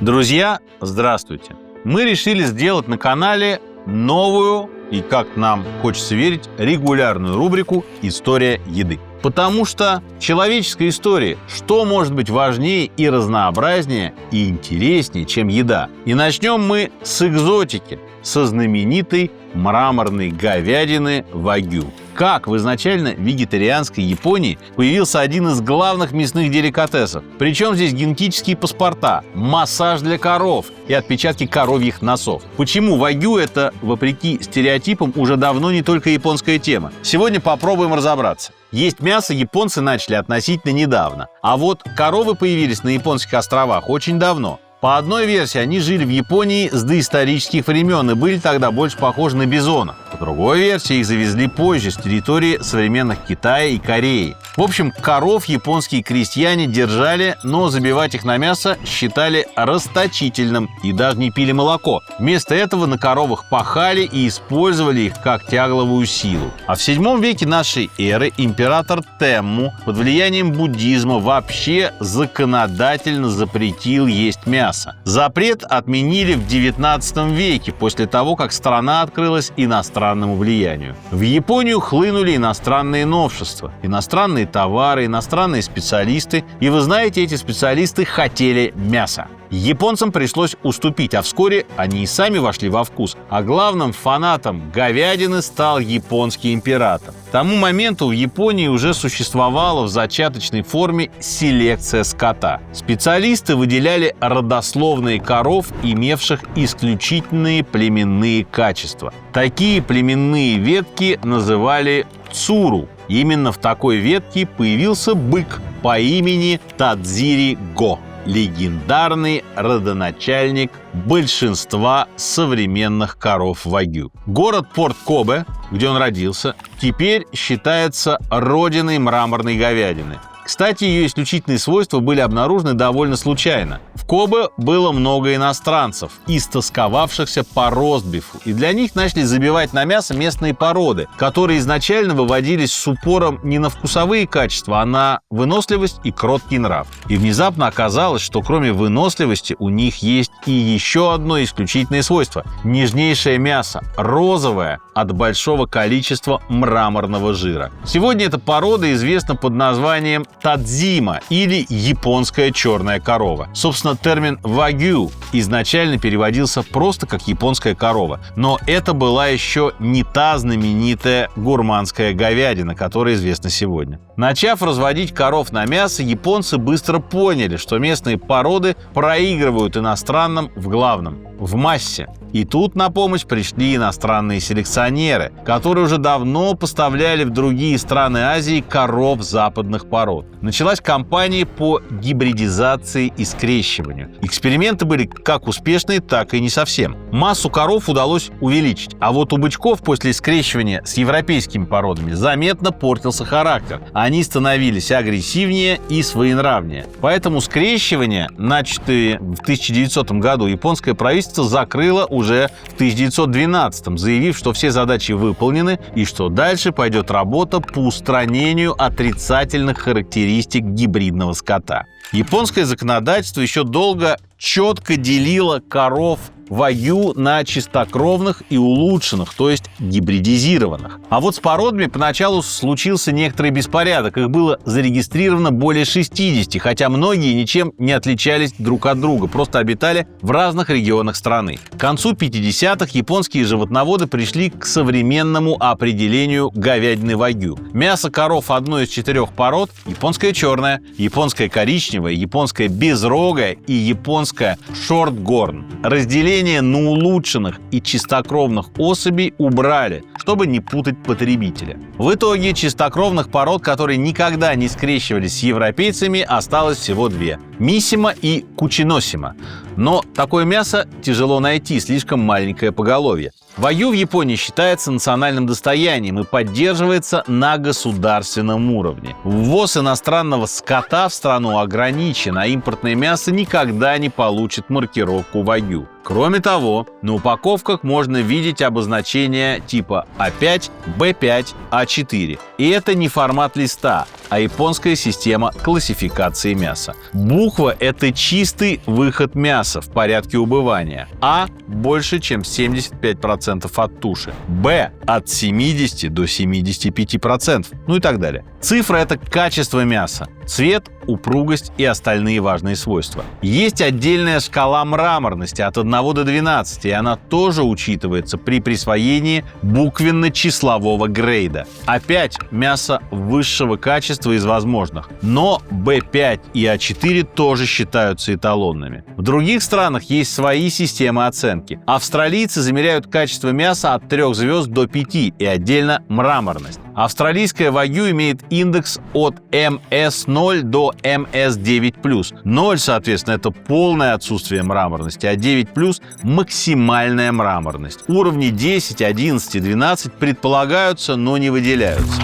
Друзья, здравствуйте! Мы решили сделать на канале новую и, как нам хочется верить, регулярную рубрику «История еды». Потому что в человеческой истории что может быть важнее и разнообразнее и интереснее, чем еда? И начнем мы с экзотики, со знаменитой мраморной говядины вагю. Как в изначально вегетарианской Японии появился один из главных мясных деликатесов. Причем здесь генетические паспорта, массаж для коров и отпечатки коровьих носов. Почему вагю – это, вопреки стереотипам, уже давно не только японская тема? Сегодня попробуем разобраться. Есть мясо японцы начали относительно недавно, а вот коровы появились на японских островах очень давно. По одной версии, они жили в Японии с доисторических времен и были тогда больше похожи на бизонов. По другой версии, их завезли позже с территории современных Китая и Кореи. В общем, коров японские крестьяне держали, но забивать их на мясо считали расточительным и даже не пили молоко. Вместо этого на коровах пахали и использовали их как тягловую силу. А в VII веке нашей эры император Темму под влиянием буддизма вообще законодательно запретил есть мясо. Запрет отменили в XIX веке, после того, как страна открылась иностранному влиянию. В Японию хлынули иностранные новшества, иностранные товары, иностранные специалисты. И вы знаете, эти специалисты хотели мяса. Японцам пришлось уступить, а вскоре они и сами вошли во вкус. А главным фанатом говядины стал японский император. К тому моменту в Японии уже существовала в зачаточной форме селекция скота. Специалисты выделяли родословные коров, имевших исключительные племенные качества. Такие племенные ветки называли цуру. Именно в такой ветке появился бык по имени Тадзири-го. Легендарный родоначальник большинства современных коров вагю. Город-порт Кобе, где он родился, теперь считается родиной мраморной говядины. Кстати, ее исключительные свойства были обнаружены довольно случайно. В Кобе было много иностранцев, истосковавшихся по ростбифу, и для них начали забивать на мясо местные породы, которые изначально выводились с упором не на вкусовые качества, а на выносливость и кроткий нрав. И внезапно оказалось, что кроме выносливости у них есть и еще одно исключительное свойство – нежнейшее мясо, розовое от большого количества мраморного жира. Сегодня эта порода известна под названием тадзима или японская черная корова. Собственно, термин вагю изначально переводился просто как японская корова, но это была еще не та знаменитая гурманская говядина, которая известна сегодня. Начав разводить коров на мясо, японцы быстро поняли, что местные породы проигрывают иностранным в главном – в массе. И тут на помощь пришли иностранные селекционеры, которые уже давно поставляли в другие страны Азии коров западных пород. Началась кампания по гибридизации и скрещиванию. Эксперименты были как успешные, так и не совсем. Массу коров удалось увеличить, а вот у бычков после скрещивания с европейскими породами заметно портился характер. Они становились агрессивнее и своенравнее. Поэтому скрещивание, начатое в 1900 году, японское правительство закрыло уже в 1912-м, заявив, что все задачи выполнены и что дальше пойдет работа по устранению отрицательных характеристик гибридного скота. Японское законодательство еще долго четко делило коров вагю на чистокровных и улучшенных, то есть гибридизированных. А вот с породами поначалу случился некоторый беспорядок. Их было зарегистрировано более 60, хотя многие ничем не отличались друг от друга, просто обитали в разных регионах страны. К концу 50-х японские животноводы пришли к современному определению говядины вагю. Мясо коров одной из 4 пород – японская черная, японская коричневая, японская безрогая и японская шортгорн. Разделение на улучшенных и чистокровных особей убрали, чтобы не путать потребителя. В итоге чистокровных пород, которые никогда не скрещивались с европейцами, осталось всего 2 – миссима и кучиносима. Но такое мясо тяжело найти, слишком маленькое поголовье. Вагю в Японии считается национальным достоянием и поддерживается на государственном уровне. Ввоз иностранного скота в страну ограничен, а импортное мясо никогда не получит маркировку вагю. Кроме того, на упаковках можно видеть обозначения типа А5, Б5, А4. И это не формат листа, а японская система классификации мяса. Буква – это чистый выход мяса в порядке убывания. А – больше, чем 75% от туши. Б – от 70 до 75%. Ну и так далее. Цифра – это качество мяса. Цвет, упругость и остальные важные свойства. Есть отдельная шкала мраморности от 1 до 12, и она тоже учитывается при присвоении буквенно-числового грейда. Опять мясо высшего качества из возможных, но B5 и А4 тоже считаются эталонными. В других странах есть свои системы оценки. Австралийцы замеряют качество мяса от 3 звезд до 5 и отдельно мраморность. Австралийская вагю имеет индекс от МС0 до МС9+. 0, соответственно, это полное отсутствие мраморности, а 9+ – максимальная мраморность. Уровни 10, 11 и 12 предполагаются, но не выделяются.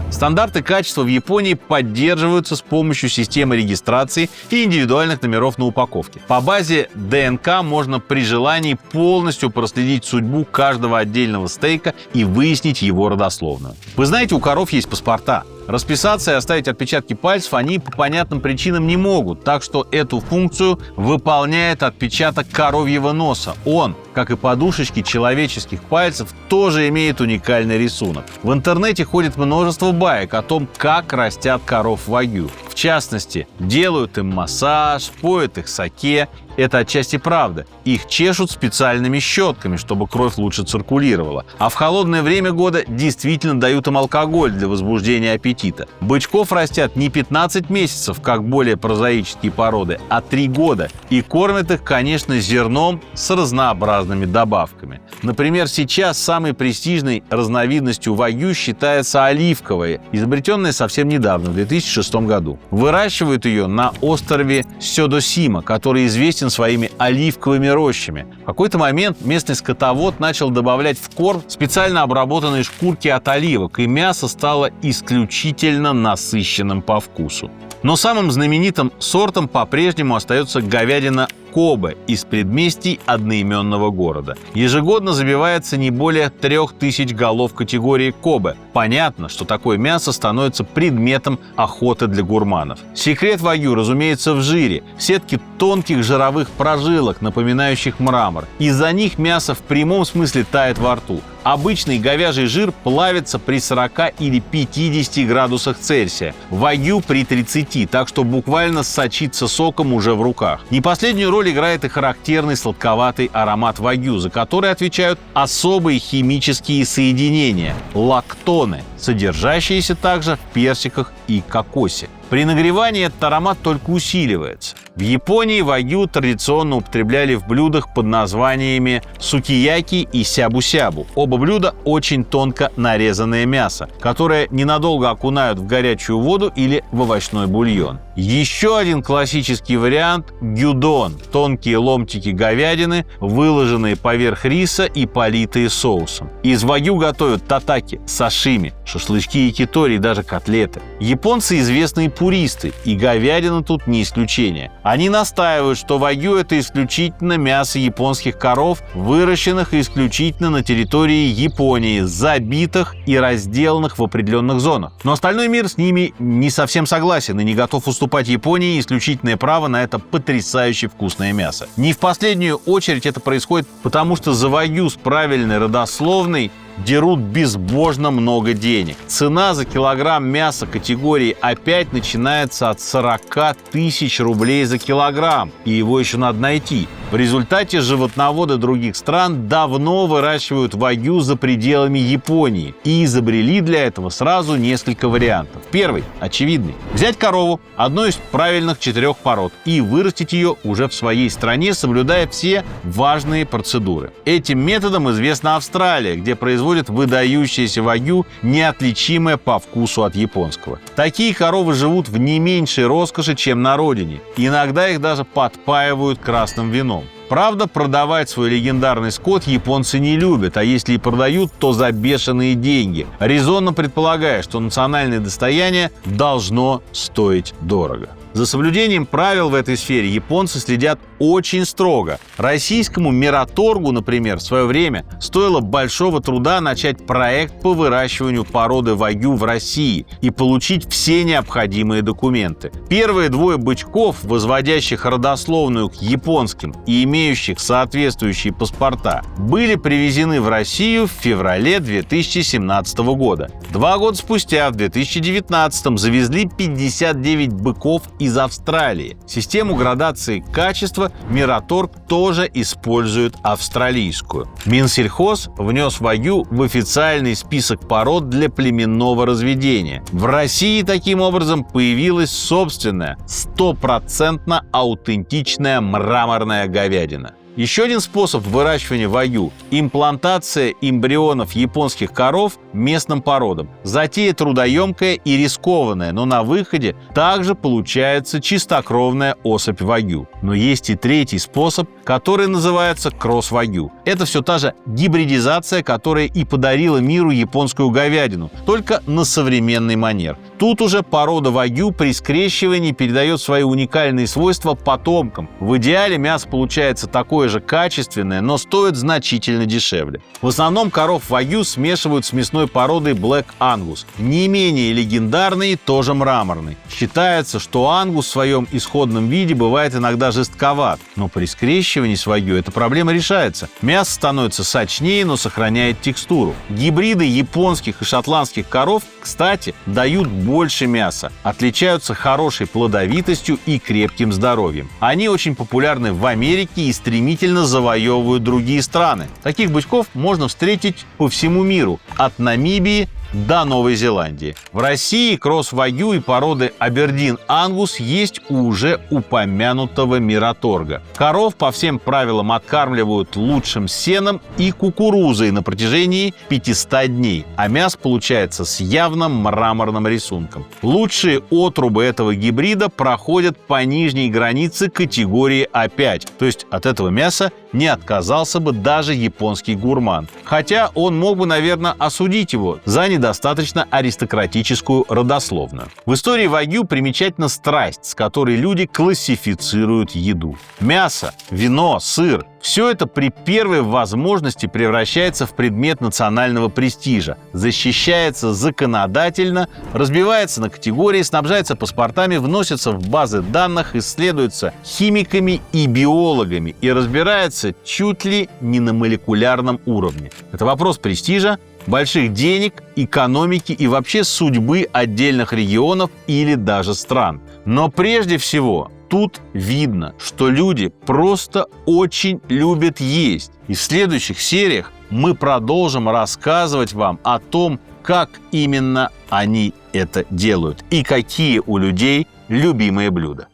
Стандарты качества в Японии поддерживаются с помощью системы регистрации и индивидуальных номеров на упаковке. По базе ДНК можно при желании полностью проследить судьбу каждого отдельного стейка и выяснить его родословную. Вы знаете, у коров есть паспорта. Расписаться и оставить отпечатки пальцев они по понятным причинам не могут, так что эту функцию выполняет отпечаток коровьего носа. Он, как и подушечки человеческих пальцев, тоже имеет уникальный рисунок. В интернете ходит множество баек о том, как растят коров вагю. В частности, делают им массаж, поют их саке. Это отчасти правда. Их чешут специальными щетками, чтобы кровь лучше циркулировала. А в холодное время года действительно дают им алкоголь для возбуждения аппетита. Бычков растят не 15 месяцев, как более прозаические породы, а 3 года. И кормят их, конечно, зерном с разнообразными добавками. Например, сейчас самой престижной разновидностью вагю считается оливковая, изобретенная совсем недавно, в 2006 году. Выращивают ее на острове Сёдосима, который известен своими оливковыми рощами. В какой-то момент местный скотовод начал добавлять в корм специально обработанные шкурки от оливок, и мясо стало исключительно насыщенным по вкусу. Но самым знаменитым сортом по-прежнему остается говядина Кобе из предместий одноименного города. Ежегодно забивается не более 3000 голов категории Кобе. Понятно, что такое мясо становится предметом охоты для гурманов. Секрет вагю, разумеется, в жире. Сетки тонких жировых прожилок, напоминающих мрамор. Из-за них мясо в прямом смысле тает во рту. Обычный говяжий жир плавится при 40 или 50 градусах Цельсия. Вагю при 30, так что буквально сочится соком уже в руках. Не последнюю роль играет и характерный сладковатый аромат вагю, за который отвечают особые химические соединения – лактоны, содержащиеся также в персиках и кокосе. При нагревании этот аромат только усиливается. В Японии вагю традиционно употребляли в блюдах под названиями сукияки и сябу-сябу. Оба блюда очень тонко нарезанное мясо, которое ненадолго окунают в горячую воду или в овощной бульон. Еще один классический вариант – гюдон – тонкие ломтики говядины, выложенные поверх риса и политые соусом. Из вагю готовят татаки, сашими, шашлычки, якитори и даже котлеты. Японцы известные пуристы, и говядина тут не исключение. Они настаивают, что вагю – это исключительно мясо японских коров, выращенных исключительно на территории Японии, забитых и разделанных в определенных зонах. Но остальной мир с ними не совсем согласен и не готов уступать Японии исключительное право на это потрясающе вкусное мясо. Не в последнюю очередь это происходит потому, что за вагю с правильной родословной дерут безбожно много денег. Цена за килограмм мяса категории А5 начинается от 40 тысяч рублей за килограмм, и его еще надо найти. В результате животноводы других стран давно выращивают вагю за пределами Японии и изобрели для этого сразу несколько вариантов. Первый – очевидный. Взять корову, одной из правильных 4 пород, и вырастить ее уже в своей стране, соблюдая все важные процедуры. Этим методом известна Австралия, где производят выдающееся вагю, неотличимое по вкусу от японского. Такие коровы живут в не меньшей роскоши, чем на родине. Иногда их даже подпаивают красным вином. Правда, продавать свой легендарный скот японцы не любят, а если и продают, то за бешеные деньги, резонно предполагая, что национальное достояние должно стоить дорого. За соблюдением правил в этой сфере японцы следят очень строго. Российскому Мираторгу, например, в свое время стоило большого труда начать проект по выращиванию породы вагю в России и получить все необходимые документы. Первые двое бычков, возводящих родословную к японским и имеющих соответствующие паспорта, были привезены в Россию в феврале 2017 года. 2 года спустя, в 2019, завезли 59 быков из Австралии. Систему градации качества Мираторг тоже использует австралийскую. Минсельхоз внес вагю в официальный список пород для племенного разведения. В России таким образом появилась собственная, 100% аутентичная мраморная говядина. Еще один способ выращивания вагю – имплантация эмбрионов японских коров местным породам. Затея трудоемкая и рискованная, но на выходе также получается чистокровная особь вагю. Но есть и третий способ, который называется кросс-вагю. Это все та же гибридизация, которая и подарила миру японскую говядину, только на современный манер. Тут уже порода вагю при скрещивании передает свои уникальные свойства потомкам. В идеале мясо получается такое же качественное, но стоит значительно дешевле. В основном коров вагю смешивают с мясной породой Black Angus. Не менее легендарный, тоже мраморный. Считается, что ангус в своем исходном виде бывает иногда жестковат, но при скрещивании с вагю эта проблема решается. Мясо становится сочнее, но сохраняет текстуру. Гибриды японских и шотландских коров, кстати, дают больше мяса, отличаются хорошей плодовитостью и крепким здоровьем. Они очень популярны в Америке и стремительно завоевывают другие страны. Таких бычков можно встретить по всему миру, от Намибии до Новой Зеландии. В России кросс-вагю и породы Абердин-Ангус есть у уже упомянутого Мираторга. Коров по всем правилам откармливают лучшим сеном и кукурузой на протяжении 500 дней, а мясо получается с явным мраморным рисунком. Лучшие отрубы этого гибрида проходят по нижней границе категории А5, то есть от этого мяса не отказался бы даже японский гурман. Хотя он мог бы, наверное, осудить его за недостаточно аристократическую родословную. В истории вагю примечательна страсть, с которой люди классифицируют еду. Мясо, вино, сыр – все это при первой возможности превращается в предмет национального престижа, защищается законодательно, разбивается на категории, снабжается паспортами, вносится в базы данных, исследуется химиками и биологами и разбирается чуть ли не на молекулярном уровне. Это вопрос престижа, больших денег, экономики и вообще судьбы отдельных регионов или даже стран. Но прежде всего тут видно, что люди просто очень любят есть. И в следующих сериях мы продолжим рассказывать вам о том, как именно они это делают и какие у людей любимые блюда.